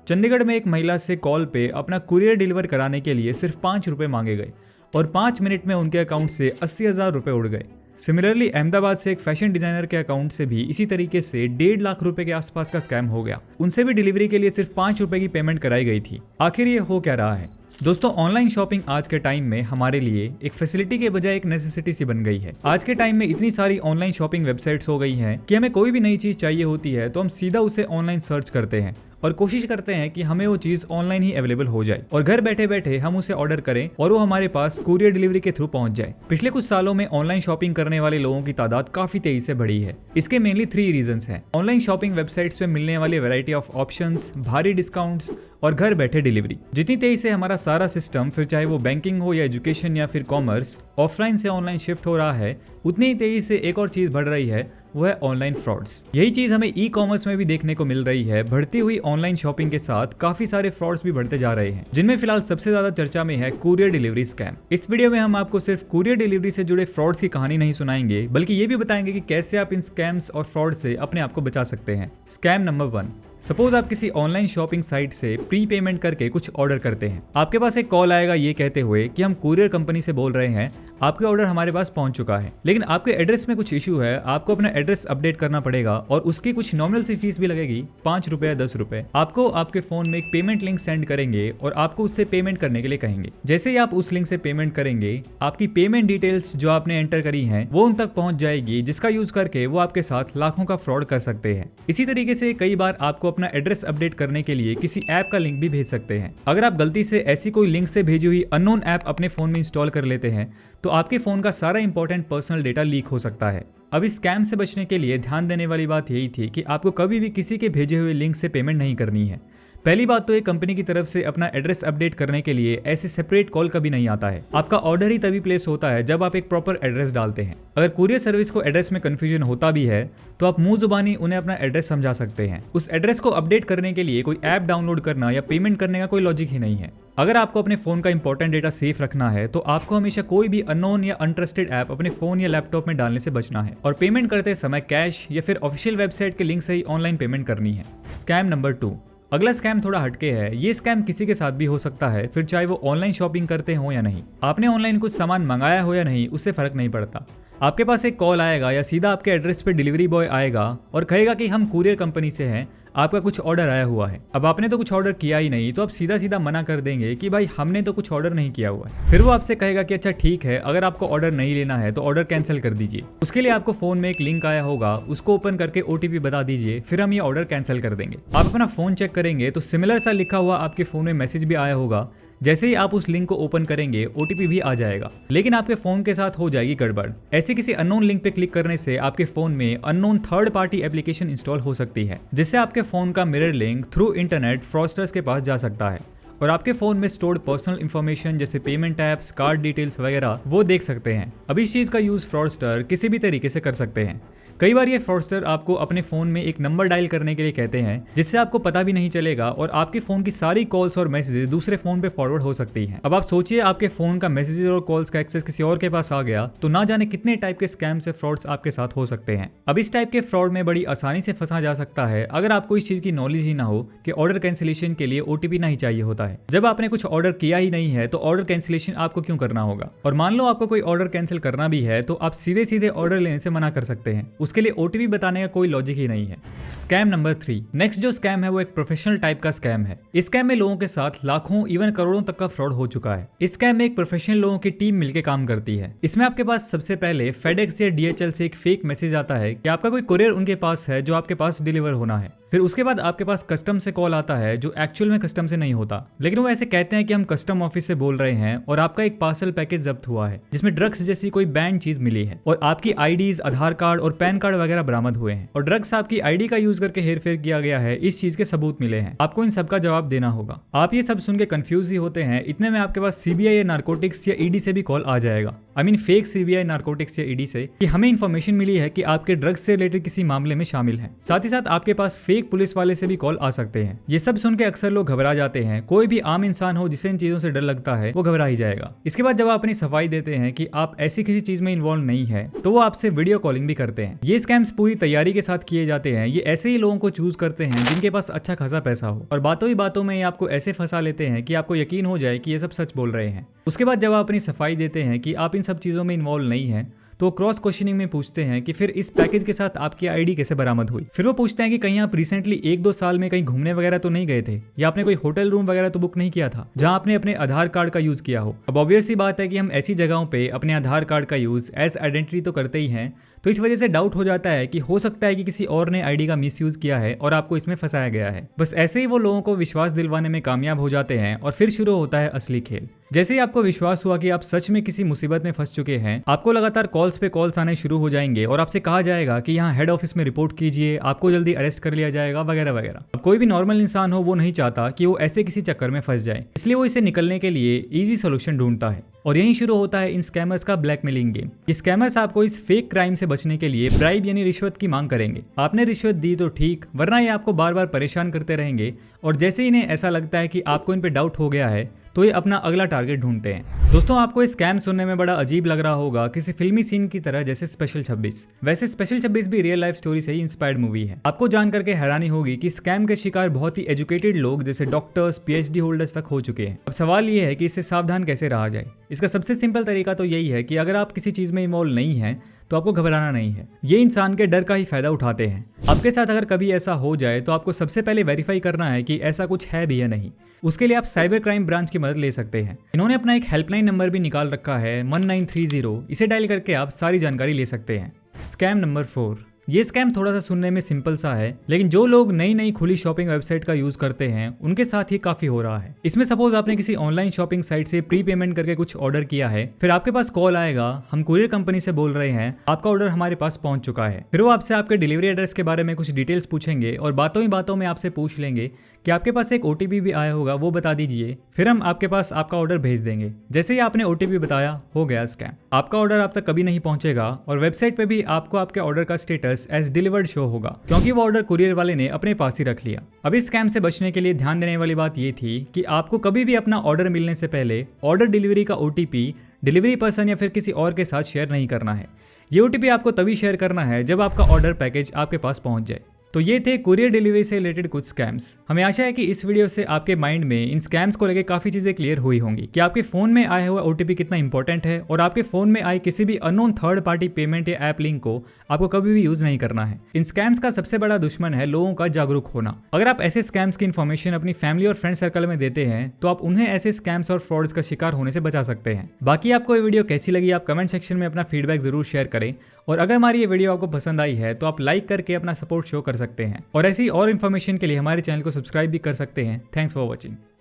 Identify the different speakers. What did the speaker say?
Speaker 1: चंडीगढ़ में एक महिला से कॉल पे अपना कुरियर डिलीवर कराने के लिए सिर्फ 5 रुपए मांगे गए और 5 मिनट में उनके अकाउंट से 80,000 रुपए उड़ गए। सिमिलरली अहमदाबाद से एक फैशन डिजाइनर के अकाउंट से भी इसी तरीके से 1.5 लाख रुपए के आसपास का स्कैम हो गया। उनसे भी डिलीवरी के लिए सिर्फ 5 रुपए की पेमेंट कराई गई थी। आखिर ये हो क्या रहा है? दोस्तों, ऑनलाइन शॉपिंग आज के टाइम में हमारे लिए एक फैसिलिटी के बजाय एक नेसेसिटी सी बन गई है। आज के टाइम में इतनी सारी ऑनलाइन शॉपिंग वेबसाइट्स हो गई हैं कि हमें कोई भी नई चीज चाहिए होती है तो हम सीधा उसे ऑनलाइन सर्च करते हैं और कोशिश करते हैं कि हमें वो चीज ऑनलाइन ही अवेलेबल हो जाए और घर बैठे बैठे हम उसे ऑर्डर करें और वो हमारे पास कुरियर डिलीवरी के थ्रू पहुंच जाए। पिछले कुछ सालों में ऑनलाइन शॉपिंग करने वाले लोगों की तादाद काफी तेजी से बढ़ी है। इसके मेनली 3 रीजंस हैं। ऑनलाइन शॉपिंग वेबसाइट्स पे मिलने वाली वैरायटी ऑफ ऑप्शंस, भारी डिस्काउंट्स और घर बैठे डिलीवरी। जितनी तेजी से हमारा सारा सिस्टम, फिर चाहे वो बैंकिंग हो या एजुकेशन या फिर कॉमर्स, ऑफलाइन से ऑनलाइन शिफ्ट हो रहा है, उतनी ही तेजी से एक और चीज बढ़ रही है, वो है ऑनलाइन फ्रॉड्स। यही चीज हमें ई कॉमर्स में भी देखने को मिल रही है। बढ़ती हुई ऑनलाइन शॉपिंग के साथ काफी सारे फ्रॉड्स भी बढ़ते जा रहे हैं, जिनमें फिलहाल सबसे ज्यादा चर्चा में है कुरियर डिलीवरी स्कैम। इस वीडियो में हम आपको सिर्फ कुरियर डिलीवरी से जुड़े फ्रॉड्स की कहानी नहीं सुनाएंगे, बल्कि ये भी बताएंगे कि कैसे आप इन स्कैम्स और फ्रॉड से अपने आप को बचा सकते हैं। Scam number 1। सपोज आप किसी ऑनलाइन शॉपिंग साइट से प्री पेमेंट करके कुछ ऑर्डर करते हैं। आपके पास एक कॉल आएगा ये कहते हुए कि हम कुरियर कंपनी से बोल रहे हैं, आपके ऑर्डर हमारे पास पहुंच चुका है, लेकिन आपके एड्रेस में कुछ इशू है, आपको अपना एड्रेस अपडेट करना पड़ेगा और उसकी कुछ नॉमिनल सी फीस भी लगेगी, 5 रुपए या 10 रुपए। आपको आपके फोन में एक पेमेंट लिंक सेंड करेंगे और आपको उससे पेमेंट करने के लिए कहेंगे। जैसे ही आप उस लिंक से पेमेंट करेंगे, आपकी पेमेंट डिटेल्स जो आपने एंटर करी हैं वो उन तक पहुंच जाएगी, जिसका यूज करके वो आपके साथ लाखों का फ्रॉड कर सकते हैं। इसी तरीके से कई बार आपको अपना एड्रेस अपडेट करने के लिए किसी ऐप का लिंक भी भेज सकते हैं। अगर आप गलती से ऐसी कोई लिंक से भेजी हुई अननोन ऐप अपने फोन में इंस्टॉल कर लेते हैं तो आपके फोन का सारा इंपॉर्टेंट पर्सनल डेटा लीक हो सकता है। अब इस स्कैम से बचने के लिए ध्यान देने वाली बात यही थी कि आपको कभी भी किसी के भेजे हुए लिंक से पेमेंट नहीं करनी है। पहली बात तो एक कंपनी की तरफ से अपना एड्रेस अपडेट करने के लिए ऐसे सेपरेट कॉल कभी नहीं आता है। आपका ऑर्डर ही तभी प्लेस होता है जब आप एक प्रॉपर एड्रेस डालते हैं। अगर कुरियर सर्विस को एड्रेस में कंफ्यूजन होता भी है तो आप मुंह जुबानी उन्हें अपना एड्रेस समझा सकते हैं। उस एड्रेस को अपडेट करने के लिए कोई ऐप डाउनलोड करना या पेमेंट करने का कोई लॉजिक ही नहीं है। अगर आपको अपने फोन का इंपॉर्टेंट डेटा सेफ रखना है तो आपको हमेशा कोई भी अननोन या अनट्रस्टेड ऐप अपने फोन या लैपटॉप में डालने से बचना है और पेमेंट करते समय कैश या फिर ऑफिशियल वेबसाइट के लिंक से ही ऑनलाइन पेमेंट करनी है। Scam number 2। अगला स्कैम थोड़ा हटके है। ये स्कैम किसी के साथ भी हो सकता है, फिर चाहे वो ऑनलाइन शॉपिंग करते हो या नहीं। आपने ऑनलाइन कुछ सामान मंगाया हो या नहीं, उससे फर्क नहीं पड़ता। आपके पास एक कॉल आएगा या सीधा आपके एड्रेस पे डिलीवरी बॉय आएगा और कहेगा कि हम कुरियर कंपनी से हैं, आपका कुछ ऑर्डर आया हुआ है। अब आपने तो कुछ ऑर्डर किया ही नहीं, तो आप सीधा सीधा मना कर देंगे कि भाई हमने तो कुछ ऑर्डर नहीं किया हुआ है। फिर वो आपसे कहेगा कि अच्छा ठीक है, अगर आपको ऑर्डर नहीं लेना है तो ऑर्डर कैंसिल कर दीजिए। उसके लिए आपको फोन में एक लिंक आया होगा, उसको ओपन करके OTP बता दीजिए, फिर हम ये ऑर्डर कैंसिल कर देंगे। आप अपना फोन चेक करेंगे तो सिमिलर सा लिखा हुआ आपके फोन में मैसेज भी आया होगा। जैसे ही आप उस लिंक को ओपन करेंगे OTP भी आ जाएगा, लेकिन आपके फोन के साथ हो जाएगी गड़बड़। ऐसे किसी अननोन लिंक पे क्लिक करने से आपके फोन में unknown third party application install हो सकती है, जिससे आपके फोन का mirror link through internet fraudsters के पास जा सकता है और आपके फोन में स्टोर्ड पर्सनल इंफॉर्मेशन जैसे पेमेंट ऐप्स, कार्ड डिटेल्स वगैरह वो देख सकते हैं। अब इस चीज का यूज फ्रॉडस्टर किसी भी तरीके से कर सकते हैं। कई बार ये फ्रॉडस्टर आपको अपने फोन में एक नंबर डायल करने के लिए कहते हैं, जिससे आपको पता भी नहीं चलेगा और आपके फोन की सारी कॉल्स और मैसेजेस दूसरे फोन पे फॉरवर्ड हो सकती हैं। अब आप सोचिए आपके फोन का मैसेजेस और कॉल्स का एक्सेस किसी और के पास आ गया तो ना जाने कितने टाइप के स्कैम से फ्रॉड्स आपके साथ हो सकते हैं। अब इस टाइप के फ्रॉड में बड़ी आसानी से फंसा जा सकता है अगर आपको इस चीज की नॉलेज ही ना हो कि ऑर्डर कैंसिलेशन के लिए OTP नहीं चाहिए होता है। जब आपने कुछ ऑर्डर किया ही नहीं है तो ऑर्डर कैंसिलेशन आपको क्यों करना होगा? और मान लो आपको कोई ऑर्डर कैंसिल करना भी है तो आप सीधे सीधे ऑर्डर लेने से मना कर सकते हैं। उसके लिए OTP बताने का कोई लॉजिक ही नहीं है। Scam number 3। नेक्स्ट जो स्कैम है वो एक प्रोफेशनल टाइप का स्कैम है। इस स्कैम में लोगों के साथ लाखों इवन करोड़ों तक का फ्रॉड हो चुका है। इस स्कैम में एक प्रोफेशनल लोगों की टीम मिलकर काम करती है। इसमें आपके पास सबसे पहले FedEx या DHL से एक फेक मैसेज आता है कि आपका कोई कुरियर उनके पास है जो आपके पास डिलीवर होना है। फिर उसके बाद आपके पास कस्टम से कॉल आता है जो एक्चुअल में कस्टम से नहीं होता, लेकिन वो ऐसे कहते हैं कि हम कस्टम ऑफिस से बोल रहे हैं और आपका एक पार्सल पैकेज जब्त हुआ है जिसमें ड्रग्स जैसी कोई बैंड चीज मिली है और आपकी IDs, आधार कार्ड और पैन कार्ड वगैरह बरामद हुए हैं और ड्रग्स आपकी ID का यूज करके हेरफेर किया गया है, इस चीज के सबूत मिले हैं। आपको इन सब का जवाब देना होगा। आप ये सब सुन के कंफ्यूज ही होते हैं। इतने में आपके पास CBI या नारकोटिक्स या ED से भी कॉल आ जाएगा। I mean fake CBI narcotics या ईडी से कि हमें इन्फॉर्मेशन मिली है कि आपके ड्रग्स से रिलेटेड किसी मामले में शामिल हैं। साथ ही साथ आपके पास फेक पुलिस वाले से भी कॉल आ सकते हैं। ये सब सुन के अक्सर लोग घबरा जाते हैं। कोई भी आम इंसान हो जिसे इन चीजों से डर लगता है वो घबरा ही जाएगा। इसके बाद जब आप अपनी सफाई देते हैं कि आप ऐसी किसी चीज में इन्वॉल्व नहीं है तो वो आपसे वीडियो कॉलिंग भी करते हैं। ये स्कैम्स पूरी तैयारी के साथ किए जाते हैं। ये ऐसे ही लोगों को चूज करते हैं जिनके पास अच्छा खासा पैसा हो और बातों ही बातों में आपको ऐसे फंसा लेते हैं कि आपको यकीन हो जाए कि ये सब सच बोल रहे हैं। उसके बाद जब आप अपनी सफाई देते हैं कि आप इन सब चीजों में इन्वॉल्व नहीं है तो क्रॉस क्वेश्चनिंग में पूछते हैं कि फिर इस पैकेज के साथ आपकी आईडी कैसे बरामद हुई। फिर वो पूछते हैं कि कहीं आप रिसेंटली 1-2 साल में कहीं घूमने वगैरह तो नहीं गए थे या आपने कोई होटल रूम वगैरह तो बुक नहीं किया था जहां आपने अपने आधार कार्ड का यूज किया हो। अब ऑब्वियस सी बात है कि हम ऐसी जगहों पे अपने आधार कार्ड का यूज एज आइडेंटिटी तो करते ही हैं, तो इस वजह से डाउट हो जाता है कि हो सकता है कि किसी और ने आईडी का मिसयूज किया है और आपको इसमें फंसाया गया है। बस ऐसे ही वो लोगों को विश्वास दिलवाने में कामयाब हो जाते हैं और फिर शुरू होता है असली खेल। जैसे ही आपको विश्वास हुआ कि आप सच में किसी मुसीबत में फंस चुके हैं, आपको लगातार कॉल्स पे कॉल्स आने शुरू हो जाएंगे और आपसे कहा जाएगा कि यहाँ हेड ऑफिस में रिपोर्ट कीजिए, आपको जल्दी अरेस्ट कर लिया जाएगा वगैरह वगैरह। अब कोई भी नॉर्मल इंसान हो वो नहीं चाहता कि वो ऐसे किसी चक्कर में फंस जाए, इसलिए वो इसे निकलने के लिए इजी सोल्यूशन ढूंढता है। और यहीं शुरू होता है इन स्कैमर्स का ब्लैकमेलिंग गेम। ये स्कैमर्स आपको इस फेक क्राइम से बचने के लिए ब्राइब यानी रिश्वत की मांग करेंगे। आपने रिश्वत दी तो ठीक, वरना ये आपको बार बार परेशान करते रहेंगे और जैसे ही इन्हें ऐसा लगता है कि आपको इन पे डाउट हो गया है तो ये अपना अगला टारगेट ढूंढते हैं। दोस्तों आपको ये स्कैम सुनने में बड़ा अजीब लग रहा होगा, किसी फिल्मी सीन की तरह जैसे स्पेशल 26। वैसे स्पेशल 26 भी रियल लाइफ स्टोरी से ही इंस्पायर्ड मूवी है। आपको जान करके हैरानी होगी कि स्कैम के शिकार बहुत ही एजुकेटेड लोग जैसे डॉक्टर्स, पीएचडी होल्डर्स तक हो चुके हैं। अब सवाल ये है कि इससे सावधान कैसे रहा जाए। इसका सबसे सिंपल तरीका तो यही है कि अगर आप किसी चीज में इन्वॉल्व नहीं है तो आपको घबराना नहीं है। ये इंसान के डर का ही फायदा उठाते हैं। आपके साथ अगर कभी ऐसा हो जाए तो आपको सबसे पहले वेरीफाई करना है कि ऐसा कुछ है भी या नहीं। उसके लिए आप साइबर क्राइम ब्रांच की मदद ले सकते हैं। इन्होंने अपना एक हेल्पलाइन नंबर भी निकाल रखा है 1930। इसे डायल करके आप सारी जानकारी ले सकते हैं। Scam number 4। ये स्कैम थोड़ा सा सुनने में सिंपल सा है, लेकिन जो लोग नई खुली शॉपिंग वेबसाइट का यूज करते हैं उनके साथ ही काफी हो रहा है। इसमें सपोज आपने किसी ऑनलाइन शॉपिंग साइट से प्री पेमेंट करके कुछ ऑर्डर किया है, फिर आपके पास कॉल आएगा, हम कुरियर कंपनी से बोल रहे हैं, आपका ऑर्डर हमारे पास पहुंच चुका है। फिर वो आपसे आपके डिलीवरी एड्रेस के बारे में कुछ डिटेल्स पूछेंगे और बातों ही बातों में आपसे पूछ लेंगे कि आपके पास एक ओटीपी भी आया होगा, वो बता दीजिए, फिर हम आपके पास आपका ऑर्डर भेज देंगे। जैसे ही आपने ओटीपी बताया, हो गया स्कैम। आपका ऑर्डर आप तक कभी नहीं पहुंचेगा और वेबसाइट पे भी आपको आपके ऑर्डर का स्टेटस एज डिलीवर्ड शो होगा, क्योंकि वो ऑर्डर कुरियर वाले ने अपने पास ही रख लिया। अब इस स्कैम से बचने के लिए ध्यान देने वाली बात ये थी कि आपको कभी भी अपना ऑर्डर मिलने से पहले ऑर्डर डिलीवरी का ओटीपी डिलीवरी पर्सन या फिर किसी और के साथ शेयर नहीं करना है। ये ओटीपी आपको तभी शेयर करना है जब आपका ऑर्डर पैकेज आपके पास पहुंच जाए। तो ये थे कुरियर डिलीवरी से रिलेटेड कुछ स्कैम्स। हमें आशा है कि इस वीडियो से आपके माइंड में इन स्कैम्स को लेकर काफी चीजें क्लियर हुई होंगी कि आपके फोन में आया हुआ ओटीपी कितना इंपॉर्टेंट है और आपके फोन में आए किसी भी अननोन थर्ड पार्टी पेमेंट या ऐप लिंक को आपको कभी भी यूज नहीं करना है। इन स्कैम्स का सबसे बड़ा दुश्मन है लोगों का जागरूक होना। अगर आप ऐसे स्कैम्स की इन्फॉर्मेशन अपनी फैमिली और फ्रेंड सर्कल में देते हैं तो आप उन्हें ऐसे स्कैम्स और फ्रॉड्स का शिकार होने से बचा सकते हैं। बाकी आपको ये वीडियो कैसी लगी आप कमेंट सेक्शन में अपना फीडबैक जरूर शेयर करें और अगर हमारी ये वीडियो आपको पसंद आई है तो आप लाइक करके अपना सपोर्ट शो कर सकते हैं और ऐसी और इन्फॉर्मेशन के लिए हमारे चैनल को सब्सक्राइब भी कर सकते हैं। Thanks for watching.